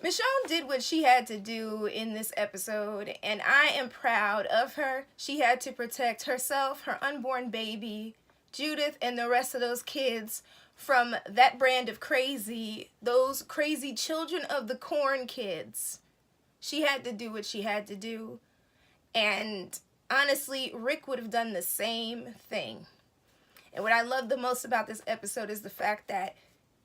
Michonne did what she had to do in this episode, and I am proud of her. She had to protect herself, her unborn baby, Judith, and the rest of those kids from that brand of crazy, those crazy children of the corn kids. She had to do what she had to do. And honestly, Rick would have done the same thing. And what I love the most about this episode is the fact that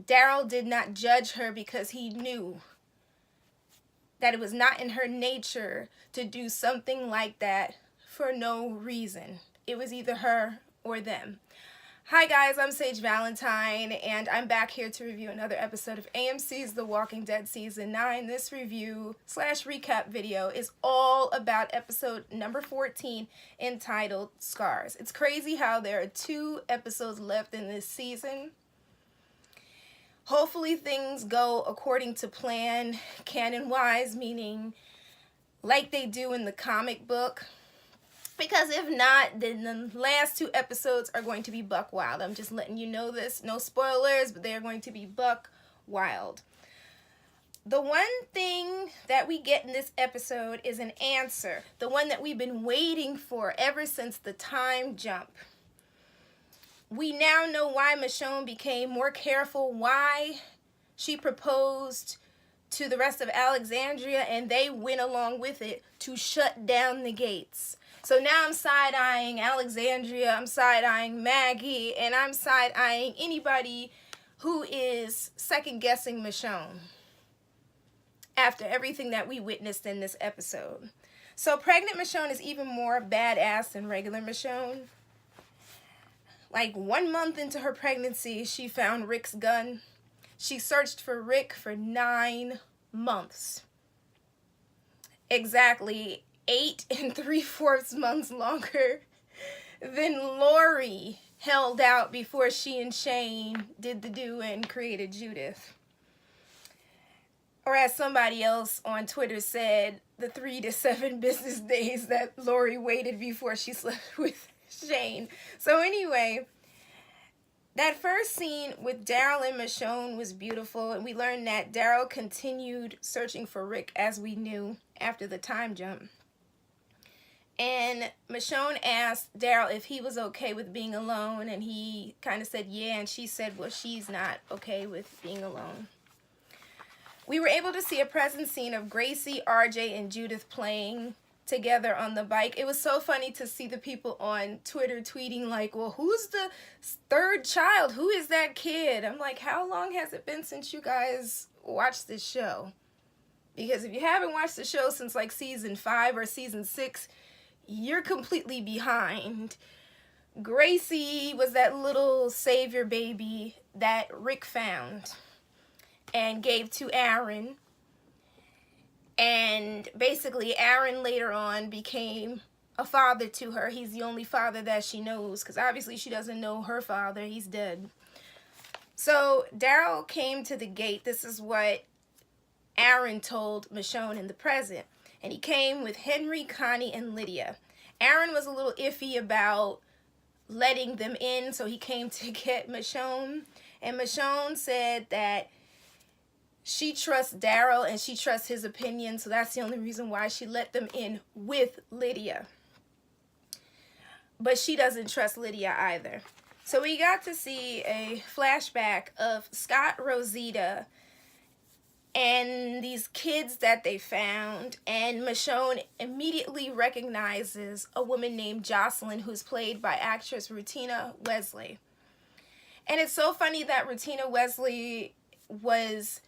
Daryl did not judge her because he knew that it was not in her nature to do something like that for no reason. It was either her or them. Hi guys, I'm Sage Valentine, and I'm back here to review another episode of AMC's The Walking Dead Season 9. This review / recap video is all about episode number 14, entitled Scars. It's crazy how there are 2 episodes left in this season. Hopefully things go according to plan, canon-wise, meaning like they do in the comic book. Because if not, then the last 2 episodes are going to be buck wild. I'm just letting you know this. No spoilers, but they are going to be buck wild. The one thing that we get in this episode is an answer. The one that we've been waiting for ever since the time jump. We now know why Michonne became more careful, why she proposed to the rest of Alexandria, and they went along with it to shut down the gates. So now I'm side-eyeing Alexandria, I'm side-eyeing Maggie, and I'm side-eyeing anybody who is second-guessing Michonne after everything that we witnessed in this episode. So pregnant Michonne is even more badass than regular Michonne. Like 1 month into her pregnancy, she found Rick's gun. She searched for Rick for 9 months. Exactly 8 3/4 months longer than Lori held out before she and Shane did the do and created Judith. Or as somebody else on Twitter said, the 3 to 7 business days that Lori waited before she slept with Shane. So anyway, that first scene with Daryl and Michonne was beautiful, and we learned that Daryl continued searching for Rick as we knew after the time jump. And Michonne asked Daryl if he was okay with being alone, and he kind of said yeah, and she said, well, she's not okay with being alone. We were able to see a present scene of Gracie, RJ, and Judith playing together on the bike. It was so funny to see the people on Twitter tweeting like, well, who's the 3rd child? Who is that kid? I'm like, how long has it been since you guys watched this show? Because if you haven't watched the show since like season 5 or season 6, you're completely behind. Gracie was that little savior baby that Rick found and gave to Aaron. And basically Aaron later on became a father to her. He's the only father that she knows, because obviously she doesn't know her father. He's dead. So Daryl came to the gate. This is what Aaron told Michonne in the present. And he came with Henry, Connie, and Lydia. Aaron was a little iffy about letting them in, so he came to get Michonne. And Michonne said that she trusts Daryl and she trusts his opinion, so that's the only reason why she let them in with Lydia. But she doesn't trust Lydia either. So we got to see a flashback of Scott, Rosita, and these kids that they found, and Michonne immediately recognizes a woman named Jocelyn, who's played by actress Rutina Wesley. And it's so funny that Rutina Wesley was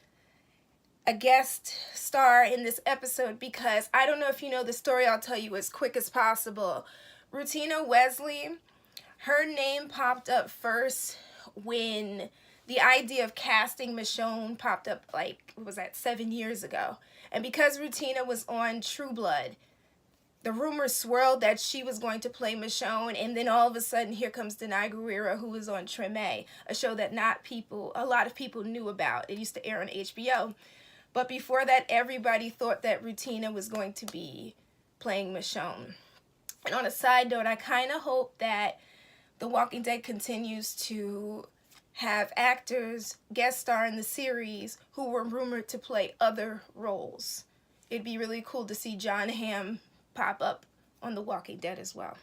a guest star in this episode, because I don't know if you know the story. I'll tell you as quick as possible. Rutina Wesley, her name popped up first when the idea of casting Michonne popped up, like, what was that, 7 years ago. And because Rutina was on True Blood, the rumors swirled that she was going to play Michonne, and then all of a sudden here comes Denai Guerrero, who was on Treme, a show that a lot of people knew about. It used to air on HBO. But before that, everybody thought that Rutina was going to be playing Michonne. And on a side note, I kind of hope that The Walking Dead continues to have actors guest star in the series who were rumored to play other roles. It'd be really cool to see John Hamm pop up on The Walking Dead as well.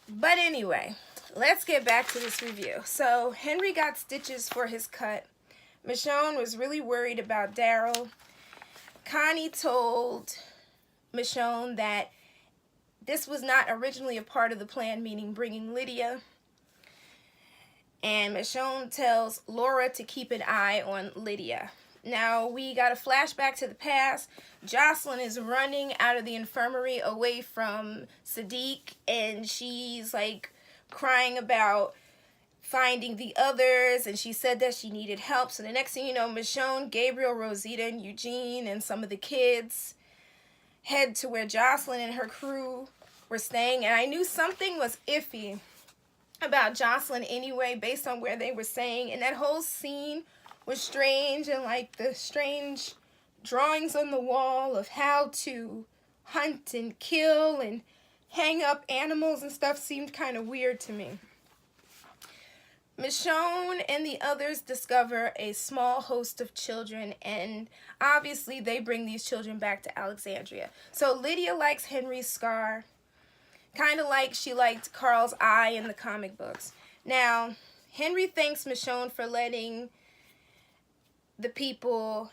But anyway, let's get back to this review. So Henry got stitches for his cut. Michonne was really worried about Daryl. Connie told Michonne that this was not originally a part of the plan, meaning bringing Lydia. And Michonne tells Laura to keep an eye on Lydia. Now, we got a flashback to the past. Jocelyn is running out of the infirmary away from Sadiq, and she's like crying about finding the others, and she said that she needed help. So the next thing you know, Michonne, Gabriel, Rosita, and Eugene, and some of the kids head to where Jocelyn and her crew were staying. And I knew something was iffy about Jocelyn anyway, based on where they were staying. And that whole scene was strange, and like the strange drawings on the wall of how to hunt and kill and hang up animals and stuff seemed kind of weird to me. Michonne and the others discover a small host of children, and obviously they bring these children back to Alexandria. So Lydia likes Henry's scar, kind of like she liked Carl's eye in the comic books. Now, Henry thanks Michonne for letting the people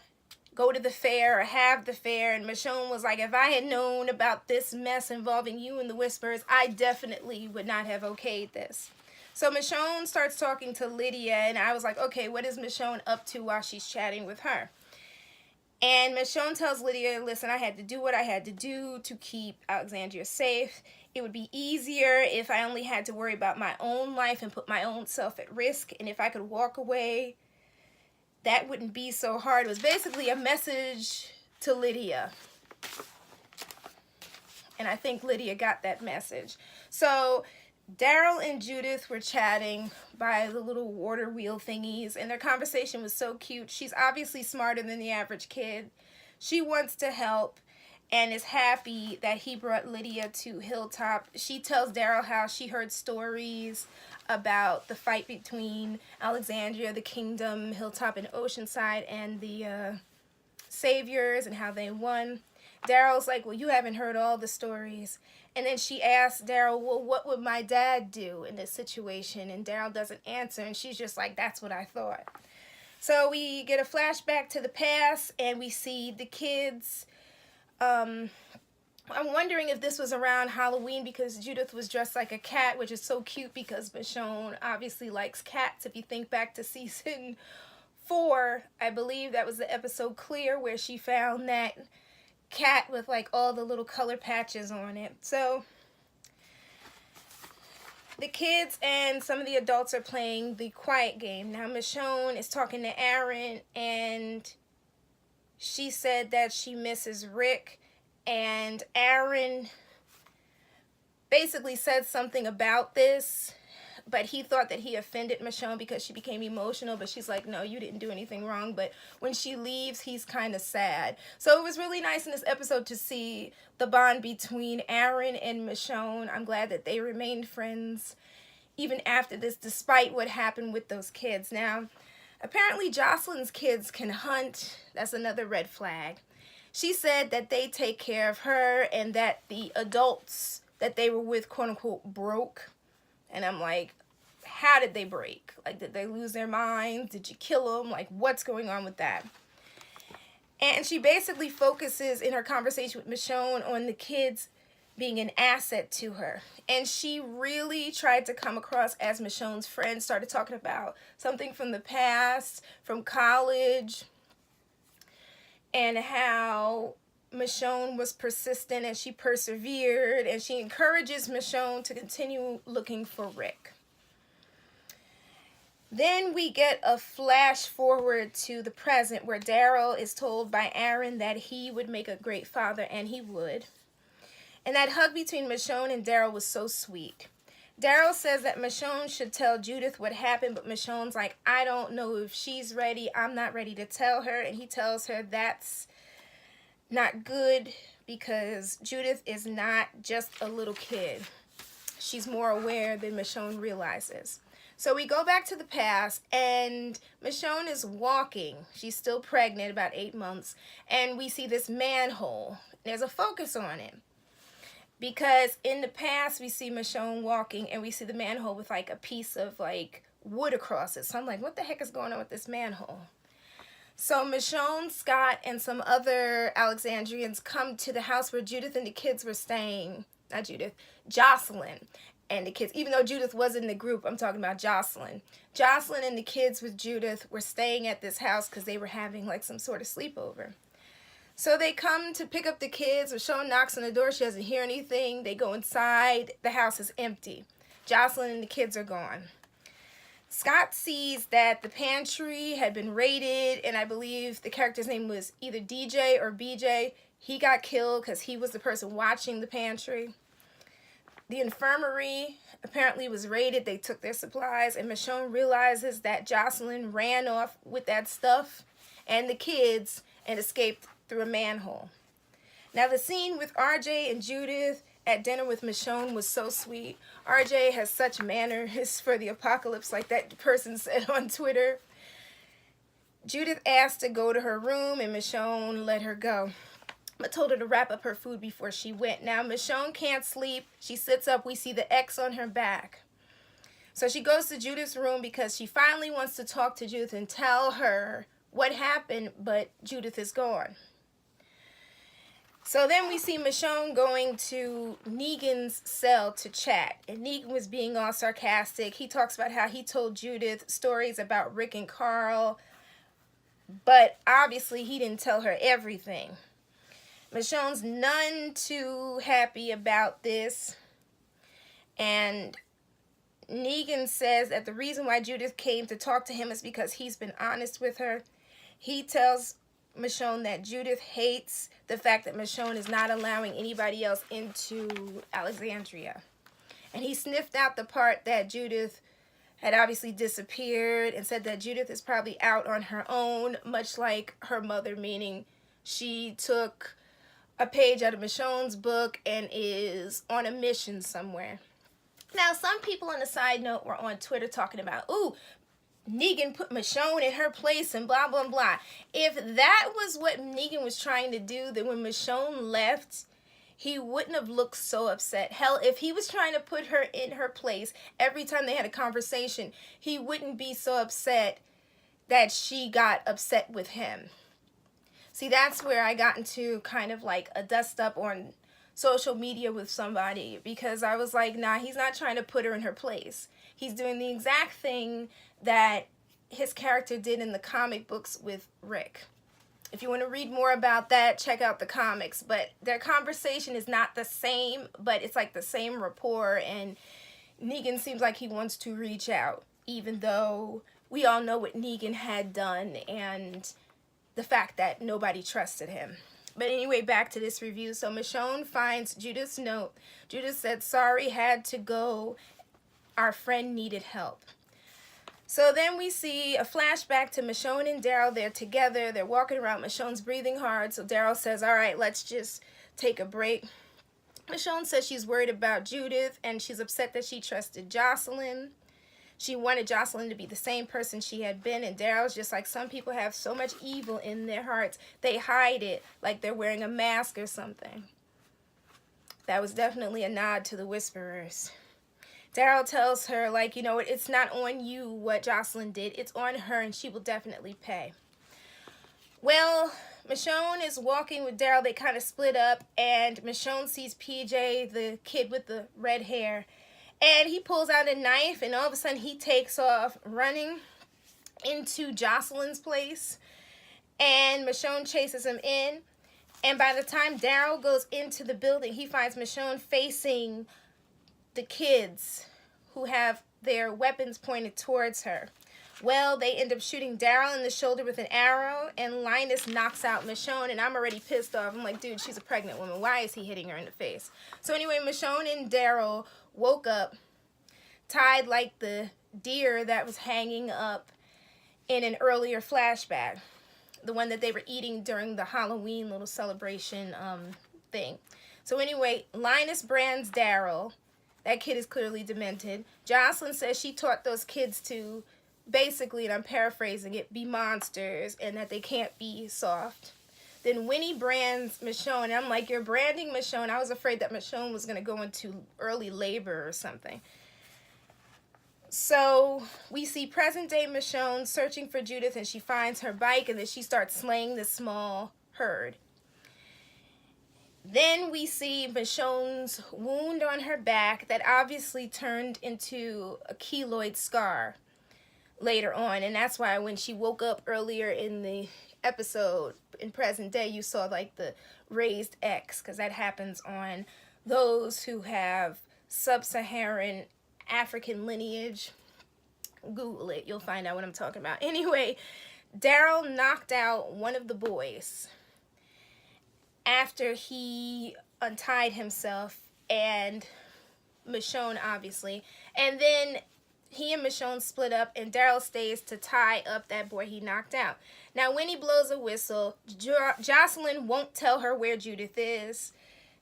go to the fair or have the fair, and Michonne was like, if I had known about this mess involving you and the Whispers, I definitely would not have okayed this. So Michonne starts talking to Lydia, and I was like, okay, what is Michonne up to while she's chatting with her? And Michonne tells Lydia, listen, I had to do what I had to do to keep Alexandria safe. It would be easier if I only had to worry about my own life and put my own self at risk, and if I could walk away, that wouldn't be so hard. It was basically a message to Lydia. And I think Lydia got that message. So Daryl and Judith were chatting by the little water wheel thingies, and their conversation was so cute. She's obviously smarter than the average kid. She wants to help and is happy that he brought Lydia to Hilltop. She tells Daryl how she heard stories about the fight between Alexandria, the Kingdom, Hilltop, and Oceanside, and the Saviors, and how they won. Daryl's like, well, you haven't heard all the stories. And then she asks Daryl, well, what would my dad do in this situation? And Daryl doesn't answer, and she's just like, that's what I thought. So we get a flashback to the past, and we see the kids. I'm wondering if this was around Halloween, because Judith was dressed like a cat, which is so cute because Michonne obviously likes cats. If you think back to season 4, I believe that was the episode Clear, where she found that cat with like all the little color patches on it. So the kids and some of the adults are playing the quiet game. Now Michonne is talking to Aaron, and she said that she misses Rick, and Aaron basically said something about this, but he thought that he offended Michonne because she became emotional, but she's like, no, you didn't do anything wrong. But when she leaves, he's kind of sad. So it was really nice in this episode to see the bond between Aaron and Michonne. I'm glad that they remained friends even after this, despite what happened with those kids. Now, apparently Jocelyn's kids can hunt. That's another red flag. She said that they take care of her, and that the adults that they were with, quote unquote, broke. And I'm like, how did they break? Like, did they lose their minds? Did you kill them? Like, what's going on with that? And she basically focuses in her conversation with Michonne on the kids being an asset to her. And she really tried to come across as Michonne's friend, started talking about something from the past, from college, and how Michonne was persistent and she persevered, and she encourages Michonne to continue looking for Rick. Then we get a flash forward to the present, where Daryl is told by Aaron that he would make a great father, and he would. And that hug between Michonne and Daryl was so sweet. Daryl says that Michonne should tell Judith what happened, but Michonne's like, I don't know if she's ready. I'm not ready to tell her. And he tells her that's not good, because Judith is not just a little kid. She's more aware than Michonne realizes. So we go back to the past, and Michonne is walking. She's still pregnant, about 8 months, and we see this manhole. There's a focus on it because in the past we see Michonne walking, and we see the manhole with like a piece of like wood across it. So I'm like, what the heck is going on with this manhole? So Michonne, Scott, and some other Alexandrians come to the house where Judith and the kids were staying. Not Judith, Jocelyn and the kids. Even though Judith was in the group, I'm talking about Jocelyn. Jocelyn and the kids with Judith were staying at this house because they were having like some sort of sleepover. So they come to pick up the kids. Michonne knocks on the door. She doesn't hear anything. They go inside. The house is empty. Jocelyn and the kids are gone. Scott sees that the pantry had been raided, and I believe the character's name was either DJ or BJ. He got killed because he was the person watching the pantry. The infirmary apparently was raided. They took their supplies, and Michonne realizes that Jocelyn ran off with that stuff and the kids and escaped through a manhole. Now, the scene with RJ and Judith at dinner with Michonne was so sweet. RJ has such manners for the apocalypse, like that person said on Twitter. Judith asked to go to her room, and Michonne let her go, but told her to wrap up her food before she went. Now, Michonne can't sleep. She sits up. We see the X on her back. So she goes to Judith's room because she finally wants to talk to Judith and tell her what happened, but Judith is gone. So then we see Michonne going to Negan's cell to chat, and Negan was being all sarcastic. He talks about how he told Judith stories about Rick and Carl, but obviously he didn't tell her everything. Michonne's none too happy about this, and Negan says that the reason why Judith came to talk to him is because he's been honest with her. He tells Michonne that Judith hates the fact that Michonne is not allowing anybody else into Alexandria. And he sniffed out the part that Judith had obviously disappeared and said that Judith is probably out on her own, much like her mother, meaning she took a page out of Michonne's book and is on a mission somewhere. Now, some people on the side note were on Twitter talking about, ooh, Negan put Michonne in her place and blah, blah, blah. If that was what Negan was trying to do, then when Michonne left, he wouldn't have looked so upset. Hell, if he was trying to put her in her place every time they had a conversation, he wouldn't be so upset that she got upset with him. See, that's where I got into kind of like a dust up on social media with somebody, because I was like, nah, he's not trying to put her in her place. He's doing the exact thing that his character did in the comic books with Rick. If you want to read more about that, check out the comics. But their conversation is not the same, but it's like the same rapport, and Negan seems like he wants to reach out, even though we all know what Negan had done and the fact that nobody trusted him. But anyway, back to this review. So Michonne finds Judith's note. Judith said, sorry, had to go. Our friend needed help. So then we see a flashback to Michonne and Daryl. They're together. They're walking around. Michonne's breathing hard. So Daryl says, all right, let's just take a break. Michonne says she's worried about Judith, and she's upset that she trusted Jocelyn. She wanted Jocelyn to be the same person she had been, and Daryl's just like, some people have so much evil in their hearts. They hide it like they're wearing a mask or something. That was definitely a nod to the Whisperers. Daryl tells her, like, you know, it's not on you what Jocelyn did. It's on her, and she will definitely pay. Well, Michonne is walking with Daryl. They kind of split up, and Michonne sees PJ, the kid with the red hair, and he pulls out a knife, and all of a sudden he takes off running into Jocelyn's place, and Michonne chases him in. And by the time Daryl goes into the building, he finds Michonne facing the kids who have their weapons pointed towards her. Well, they end up shooting Daryl in the shoulder with an arrow, and Linus knocks out Michonne, and I'm already pissed off. I'm like, dude, she's a pregnant woman. Why is he hitting her in the face? So anyway, Michonne and Daryl woke up tied like the deer that was hanging up in an earlier flashback, the one that they were eating during the Halloween little celebration thing. So anyway, Linus brands Daryl. That kid is clearly demented. Jocelyn says she taught those kids to basically, and I'm paraphrasing it, be monsters and that they can't be soft. Then Winnie brands Michonne, and I'm like, you're branding Michonne. I was afraid that Michonne was going to go into early labor or something. So we see present day Michonne searching for Judith, and she finds her bike, and then she starts slaying this small herd. Then we see Michonne's wound on her back that obviously turned into a keloid scar later on, and that's why when she woke up earlier in the episode in present day, you saw like the raised X, because that happens on those who have sub-Saharan African lineage. Google it, you'll find out what I'm talking about. Anyway, Daryl knocked out one of the boys after he untied himself, and Michonne obviously, and then he and Michonne split up, and Daryl stays to tie up that boy he knocked out. Now, when he blows a whistle, Jocelyn won't tell her where Judith is.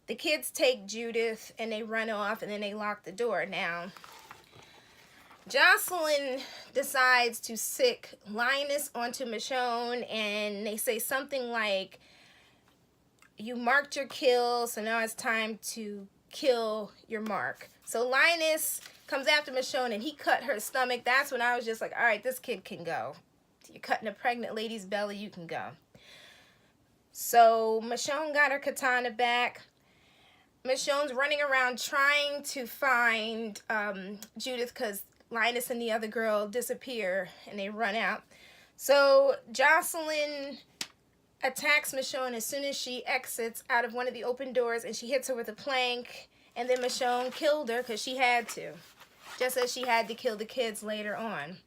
The kids take Judith, and they run off, and then they lock the door. Now, Jocelyn decides to sick Linus onto Michonne, and they say something like, you marked your kill, so now it's time to kill your mark. So Linus comes after Michonne, and he cut her stomach. That's when I was just like, all right, this kid can go. You're cutting a pregnant lady's belly, you can go. So Michonne got her katana back. Michonne's running around trying to find Judith, because Linus and the other girl disappear, and they run out. So Jocelyn attacks Michonne as soon as she exits out of one of the open doors, and she hits her with a plank, and then Michonne killed her because she had to, just as she had to kill the kids later on.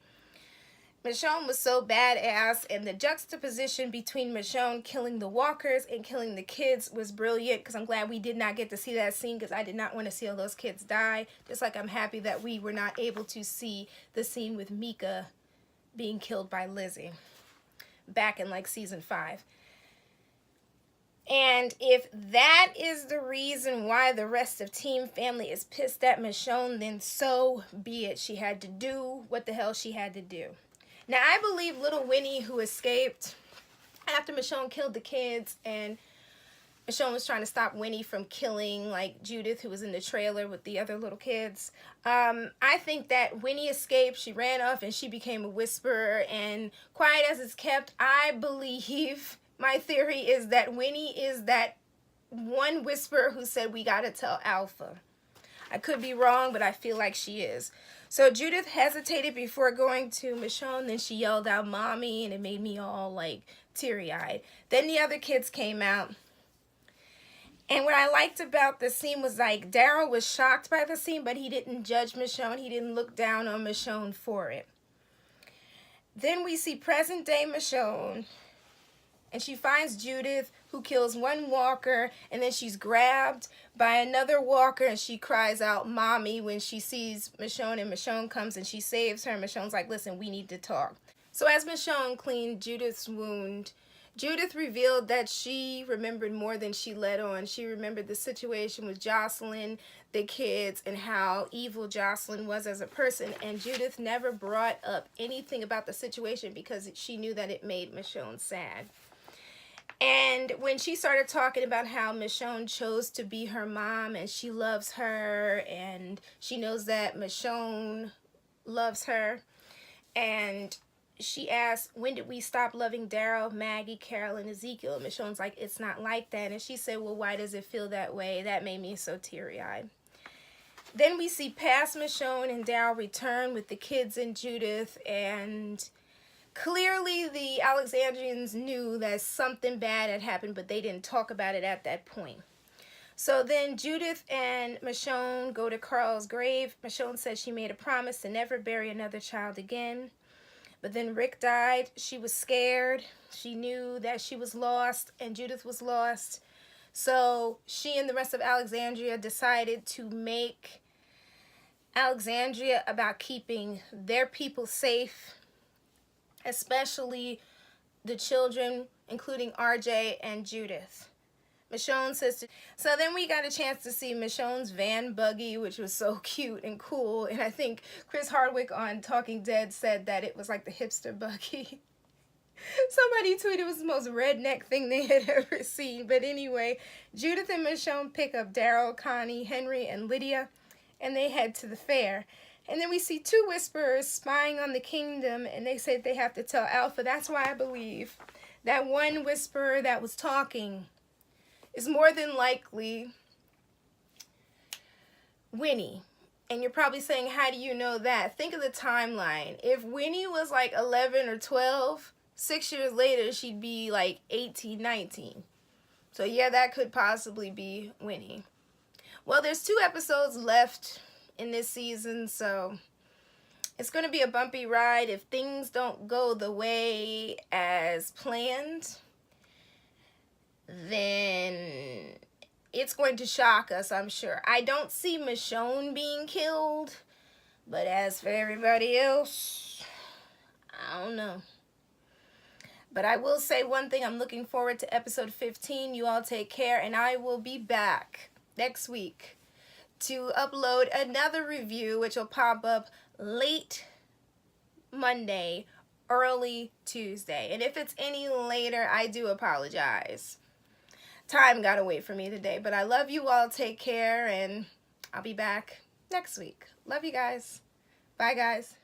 Michonne was so badass, and the juxtaposition between Michonne killing the walkers and killing the kids was brilliant, because I'm glad we did not get to see that scene, because I did not want to see all those kids die, just like I'm happy that we were not able to see the scene with Mika being killed by Lizzie back in like season 5. And if that is the reason why the rest of Team Family is pissed at Michonne, then so be it. She had to do what the hell she had to do. Now, I believe little Winnie, who escaped after Michonne killed the kids, and Michonne was trying to stop Winnie from killing, like, Judith, who was in the trailer with the other little kids. I think that Winnie escaped, she ran off, and she became a whisperer, and quiet as it's kept, I believe, my theory is that Winnie is that one whisperer who said, we gotta tell Alpha. I could be wrong, but I feel like she is. So Judith hesitated before going to Michonne, then she yelled out, Mommy, and it made me all, like, teary-eyed. Then the other kids came out. And what I liked about the scene was, like, Daryl was shocked by the scene, but he didn't judge Michonne. He didn't look down on Michonne for it. Then we see present-day Michonne, and she finds Judith, who kills one walker, and then she's grabbed by another walker, and she cries out, Mommy, when she sees Michonne, and Michonne comes and she saves her, and Michonne's like, listen, we need to talk. So as Michonne cleaned Judith's wound, Judith revealed that she remembered more than she let on. She remembered the situation with Jocelyn, the kids, and how evil Jocelyn was as a person, and Judith never brought up anything about the situation because she knew that it made Michonne sad. And when she started talking about how Michonne chose to be her mom and she loves her and she knows that Michonne loves her, and she asked, when did we stop loving Daryl, Maggie, Carol, and Ezekiel? And Michonne's like, it's not like that. And she said, well, why does it feel that way? That made me so teary-eyed. Then we see past Michonne and Daryl return with the kids and Judith, and clearly the Alexandrians knew that something bad had happened, but they didn't talk about it at that point. So then Judith and Michonne go to Carl's grave. Michonne says she made a promise to never bury another child again. But then Rick died. She was scared. She knew that she was lost and Judith was lost. So she and the rest of Alexandria decided to make Alexandria about keeping their people safe, especially the children, including RJ and Judith. Michonne says, so then we got a chance to see Michonne's van buggy, which was so cute and cool. And I think Chris Hardwick on Talking Dead said that it was like the hipster buggy. Somebody tweeted it was the most redneck thing they had ever seen. But anyway, Judith and Michonne pick up Daryl, Connie, Henry, and Lydia, and they head to the fair. And then we see two whisperers spying on the kingdom, and they say they have to tell Alpha. That's why I believe that one whisperer that was talking is more than likely Winnie. And you're probably saying, how do you know that? Think of the timeline. If Winnie was like 11 or 12, 6 years later, she'd be like 18, 19. So yeah, that could possibly be Winnie. Well, there's 2 episodes left in this season, so it's going to be a bumpy ride if things don't go the way as planned. Then it's going to shock us, I'm sure. I don't see Michonne being killed, but as for everybody else, I don't know. But I will say one thing, I'm looking forward to episode 15. You all take care, and I will be back next week to upload another review, which will pop up late Monday, early Tuesday. And if it's any later, I do apologize. Time got away from me today, but I love you all. Take care, and I'll be back next week. Love you guys. Bye, guys.